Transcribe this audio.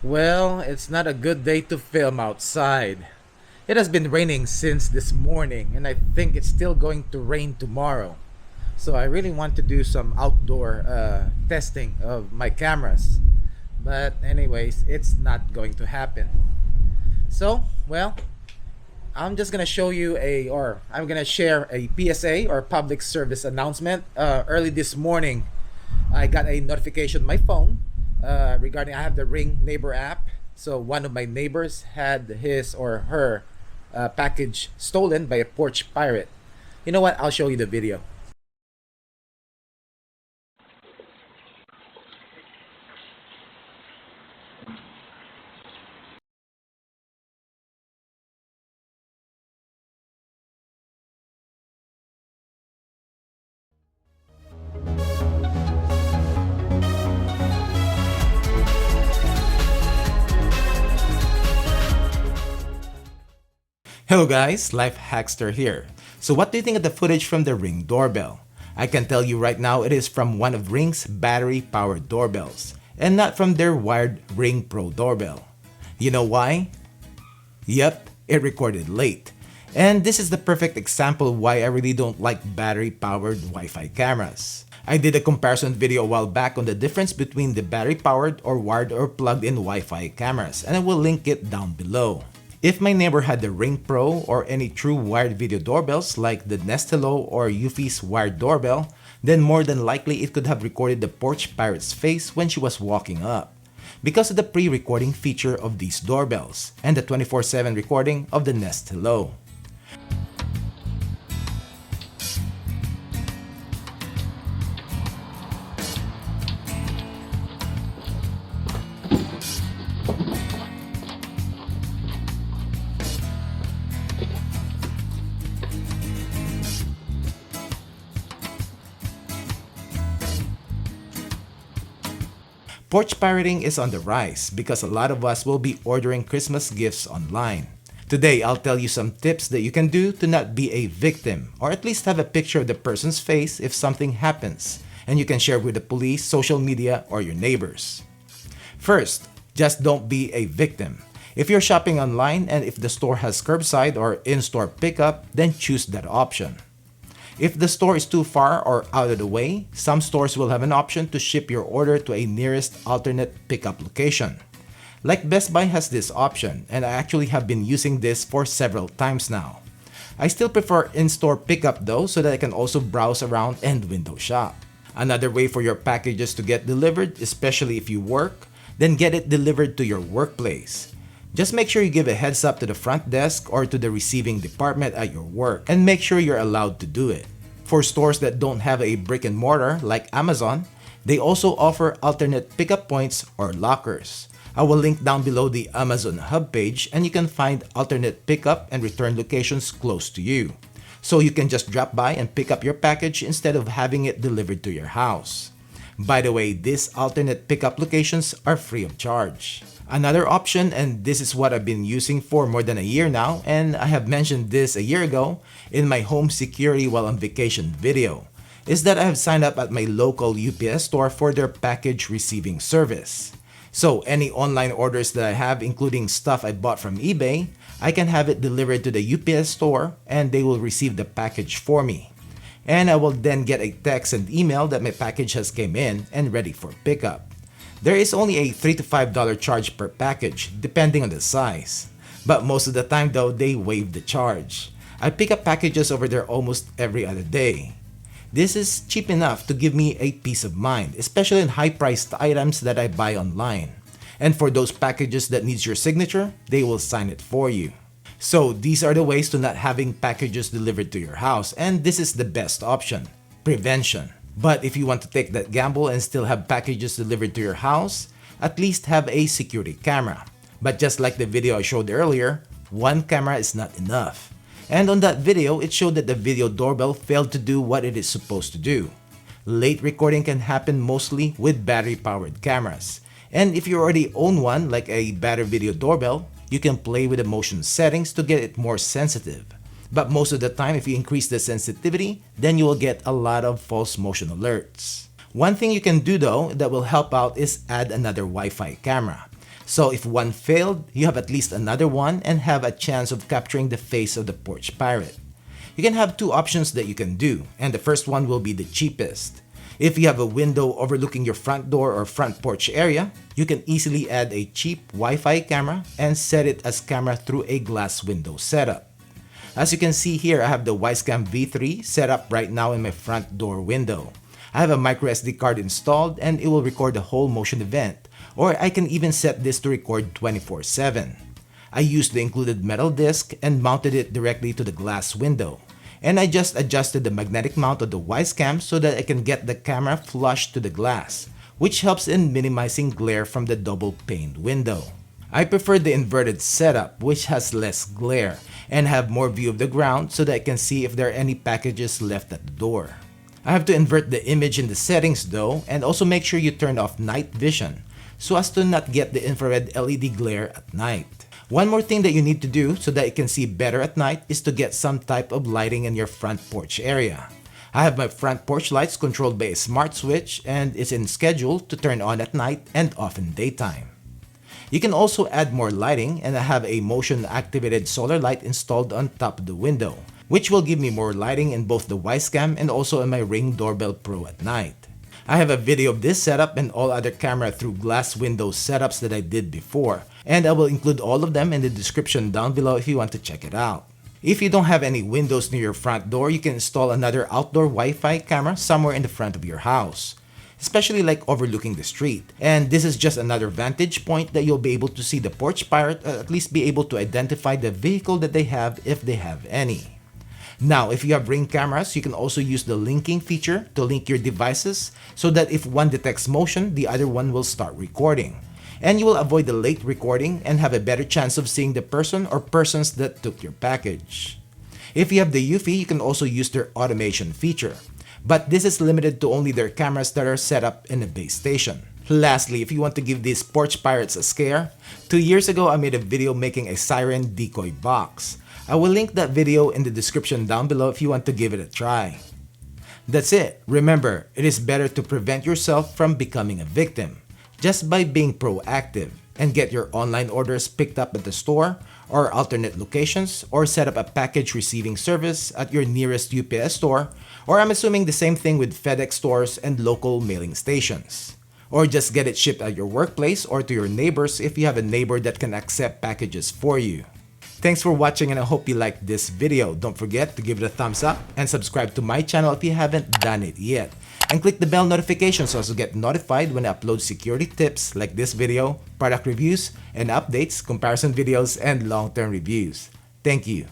Well, it's not a good day to film outside. It has been raining since this morning, and I think it's still going to rain tomorrow. So I really want to do some outdoor testing of my cameras. But anyways, it's not going to happen. So, well, I'm just gonna show you or I'm gonna share a PSA or public service announcement. Early this morning, I got a notification on my phone regarding I have the Ring Neighbor app. So one of my neighbors had his or her package stolen by a Porch Pirate. You know what? I'll show you the video. Hello guys, LifeHackster here. So what do you think of the footage from the Ring doorbell? I can tell you right now it is from one of Ring's battery-powered doorbells, and not from their wired Ring Pro doorbell. You know why? Yep, it recorded late. And this is the perfect example of why I really don't like battery-powered Wi-Fi cameras. I did a comparison video a while back on the difference between the battery-powered or wired or plugged-in Wi-Fi cameras, and I will link it down below. If my neighbor had the Ring Pro or any true wired video doorbells like the Nest Hello or Eufy's wired doorbell, then more than likely it could have recorded the Porch Pirate's face when she was walking up, because of the pre-recording feature of these doorbells and the 24/7 recording of the Nest Hello. Porch pirating is on the rise because a lot of us will be ordering Christmas gifts online. Today, I'll tell you some tips that you can do to not be a victim, or at least have a picture of the person's face if something happens, and you can share with the police, social media, or your neighbors. First, just don't be a victim. If you're shopping online and if the store has curbside or in-store pickup, then choose that option. If the store is too far or out of the way, some stores will have an option to ship your order to a nearest alternate pickup location. Like Best Buy has this option, and I actually have been using this for several times now. I still prefer in-store pickup though, so that I can also browse around and window shop. Another way for your packages to get delivered, especially if you work, then get it delivered to your workplace. Just make sure you give a heads up to the front desk or to the receiving department at your work, and make sure you're allowed to do it. For stores that don't have a brick and mortar like Amazon, they also offer alternate pickup points or lockers. I will link down below the Amazon hub page, and you can find alternate pickup and return locations close to you. So you can just drop by and pick up your package instead of having it delivered to your house. By the way, these alternate pickup locations are free of charge. Another option, and this is what I've been using for more than a year now, and I have mentioned this a year ago in my home security while on vacation video, is that I have signed up at my local UPS store for their package receiving service. So any online orders that I have, including stuff I bought from eBay, I can have it delivered to the UPS store and they will receive the package for me. And I will then get a text and email that my package has came in and ready for pickup. There is only a $3 to $5 charge per package, depending on the size. But most of the time though, they waive the charge. I pick up packages over there almost every other day. This is cheap enough to give me a peace of mind, especially in high-priced items that I buy online. And for those packages that needs your signature, they will sign it for you. So these are the ways to not having packages delivered to your house, and this is the best option: prevention. But if you want to take that gamble and still have packages delivered to your house, at least have a security camera. But just like the video I showed earlier, one camera is not enough. And on that video, it showed that the video doorbell failed to do what it is supposed to do. Late recording can happen mostly with battery-powered cameras. And if you already own one, like a battery video doorbell, you can play with the motion settings to get it more sensitive. But most of the time, if you increase the sensitivity, then you will get a lot of false motion alerts. One thing you can do though that will help out is add another Wi-Fi camera. So if one failed, you have at least another one and have a chance of capturing the face of the Porch Pirate. You can have two options that you can do, and the first one will be the cheapest. If you have a window overlooking your front door or front porch area, you can easily add a cheap Wi-Fi camera and set it as camera through a glass window setup. As you can see here, I have the Wyze Cam V3 set up right now in my front door window. I have a micro SD card installed and it will record the whole motion event, or I can even set this to record 24/7. I used the included metal disc and mounted it directly to the glass window. And I just adjusted the magnetic mount of the Wyze Cam so that I can get the camera flush to the glass, which helps in minimizing glare from the double-paned window. I prefer the inverted setup, which has less glare and have more view of the ground so that I can see if there are any packages left at the door. I have to invert the image in the settings though, and also make sure you turn off night vision so as to not get the infrared LED glare at night. One more thing that you need to do so that you can see better at night is to get some type of lighting in your front porch area. I have my front porch lights controlled by a smart switch and it's in schedule to turn on at night and off in daytime. You can also add more lighting, and I have a motion activated solar light installed on top of the window, which will give me more lighting in both the Wyze Cam and also in my Ring Doorbell Pro at night. I have a video of this setup and all other camera through glass window setups that I did before, and I will include all of them in the description down below if you want to check it out. If you don't have any windows near your front door, you can install another outdoor Wi-Fi camera somewhere in the front of your house, especially like overlooking the street. And this is just another vantage point that you'll be able to see the Porch Pirate, or at least be able to identify the vehicle that they have if they have any. Now, if you have Ring cameras, you can also use the linking feature to link your devices so that if one detects motion, the other one will start recording. And you will avoid the late recording and have a better chance of seeing the person or persons that took your package. If you have the Eufy, you can also use their automation feature, but this is limited to only their cameras that are set up in a base station. Lastly, if you want to give these Porch Pirates a scare, 2 years ago I made a video making a siren decoy box. I will link that video in the description down below if you want to give it a try. That's it. Remember, it is better to prevent yourself from becoming a victim just by being proactive and get your online orders picked up at the store or alternate locations, or set up a package receiving service at your nearest UPS store, or I'm assuming the same thing with FedEx stores and local mailing stations. Or just get it shipped at your workplace or to your neighbors if you have a neighbor that can accept packages for you. Thanks for watching and I hope you liked this video. Don't forget to give it a thumbs up and subscribe to my channel if you haven't done it yet. And click the bell notification so as to get notified when I upload security tips like this video, product reviews, and updates, comparison videos, and long-term reviews. Thank you.